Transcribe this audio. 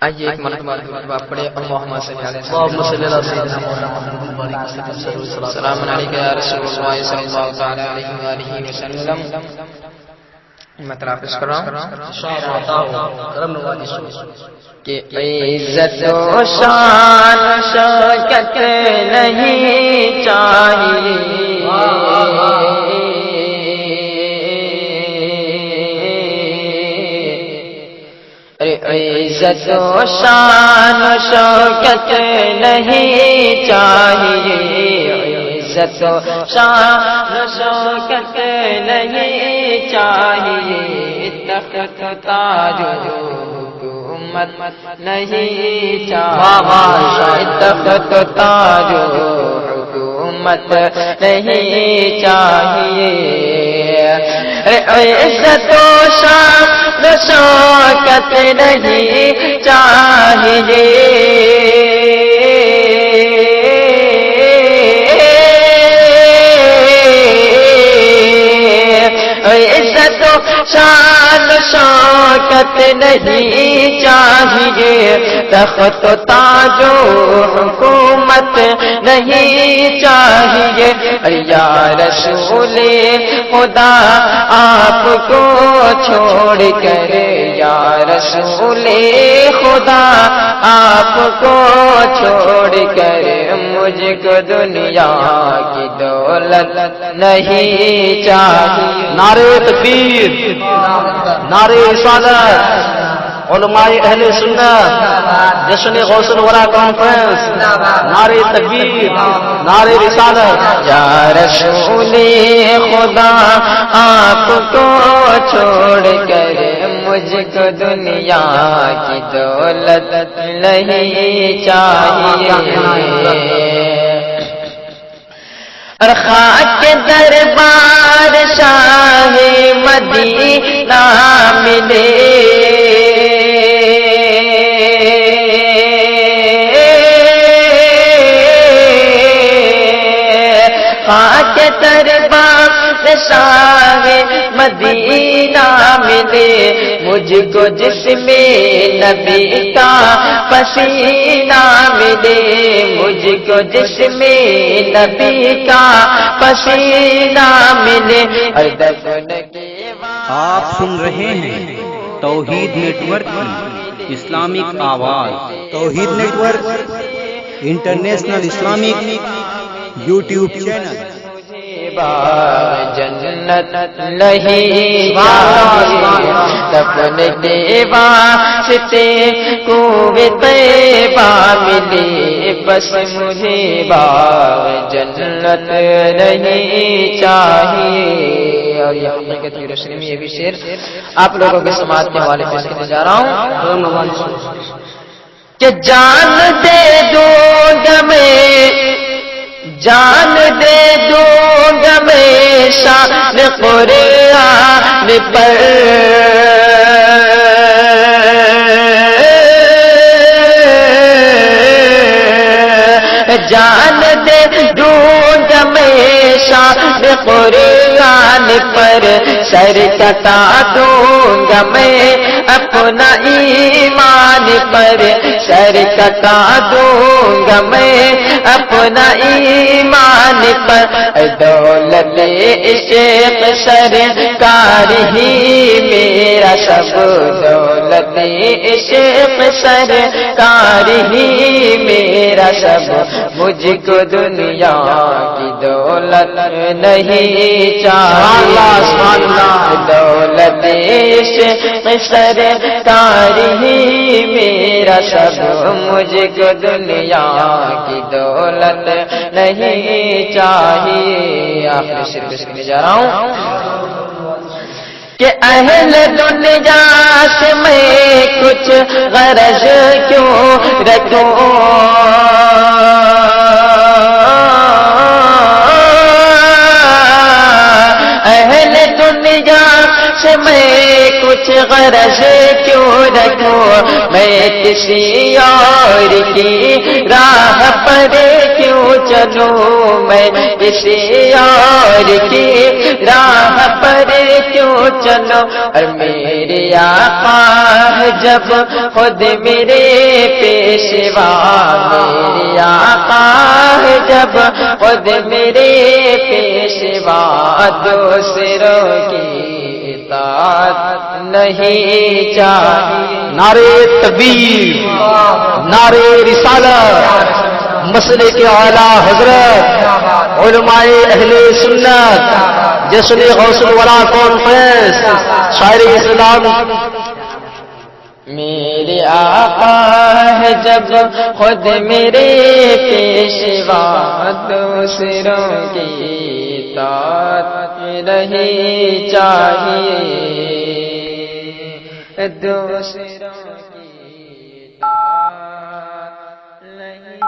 آئیے ایک مرتبہ درود پڑھے اللہم صلی علی سیدنا السلام علیکم یا رسول اللہ صلی اللہ تعالی علیہ وآلہ وسلم. میں تلافظ کر رہا ہوں کہ عزت و شان شوکت نہیں چاہیے، عزت و شان شوکت نہیں چاہیے، عزت و شان شوکت نہیں چاہیے، تخت تاج حکومت نہیں چاہیے، تخت تاج حکومت نہیں چاہیے، عزت و شان شوکت نہیں چاہیے، عزت و شان شوکت نہیں چاہیے، تخت و تاج و حکومت نہیں چاہیے، یا رسول خدا آپ کو چھوڑ کر، یا رسول خدا آپ کو چھوڑ کر مجھ کو دنیا کی دولت نہیں چاہیے. نعرہ تکبیر، نعرہ رسالت، علماء اہل سنت، جشن غوث الورا کانفرنس، نعرہ تکبیر، نعرہ رسالت. یا رسول خدا آپ کو چھوڑ کر مجھ کو دنیا کی دولت نہیں چاہیے، اور خاک دربار شاہ مدینہ ملے، خاک دربار شاہ مدینہ ملے، مجھ کو جسم نبی کا پسینہ ملے، مجھ کو جسم نبی کا پسینہ ملے، اور دفن کے آپ سن رہے ہیں توحید نیٹ ورک کی اسلامک آواز. توحید network international Islamic YouTube channel. جنت نہیں چاہیے، دفن کے واسطے کوہ طیبہ ملے، بس مجھے باغ جنت نہیں چاہیے. اور یہ حقیقت کی روشنی میں یہ بھی شعر آپ لوگوں کے سماعت کے حوالے پیش کرنے جا رہا ہوں کہ جان دے دوں گا میں، جان دے دوں گا میں شان قرآن پر، جان دے دوں گا میں شان قرآن پر، سر کٹا دوں گا میں اپنا ایمان پر، سر کٹا دوں گا میں اپنا ایمان پر، دولت عشق سرکار ہی میرا سب، دولت عشق سرکار ہی میرا سب، مجھ کو دنیا کی دولت نہیں چاہیے، دولت عشق سرکار ہی میرا سب، مجھ کو دنیا کی دولت نہیں چاہیے. آخری شعر پیش کرنے جا رہا ہوں کہ اہل دنیا سے میں کچھ غرض کیوں رکھوں، اہل دنیا سے میں کچھ غرض کیوں رکھوں، میں کسی اور کی راہ پر کیوں چلوں میں کسی اور کی راہ پر کیوں چلوں، اور میرے آقا ہے جب خود میرے پیشوا، میرے آقا ہے جب خود میرے پیشوا، دوسروں کی اطاعت نہیں چاہیے۔ نعرے تکبیر، نعرے رسالت، مسئلے کے اعلیٰ حضرت علماء اہل سنت، جشن غوث الورا کانفرنس، شاعر اسلام۔ میرے آقا ہے جب خود میرے پیشوا، دوسروں کی اطاعت نہیں چاہیے، دوسروں کی اطاعت نہیں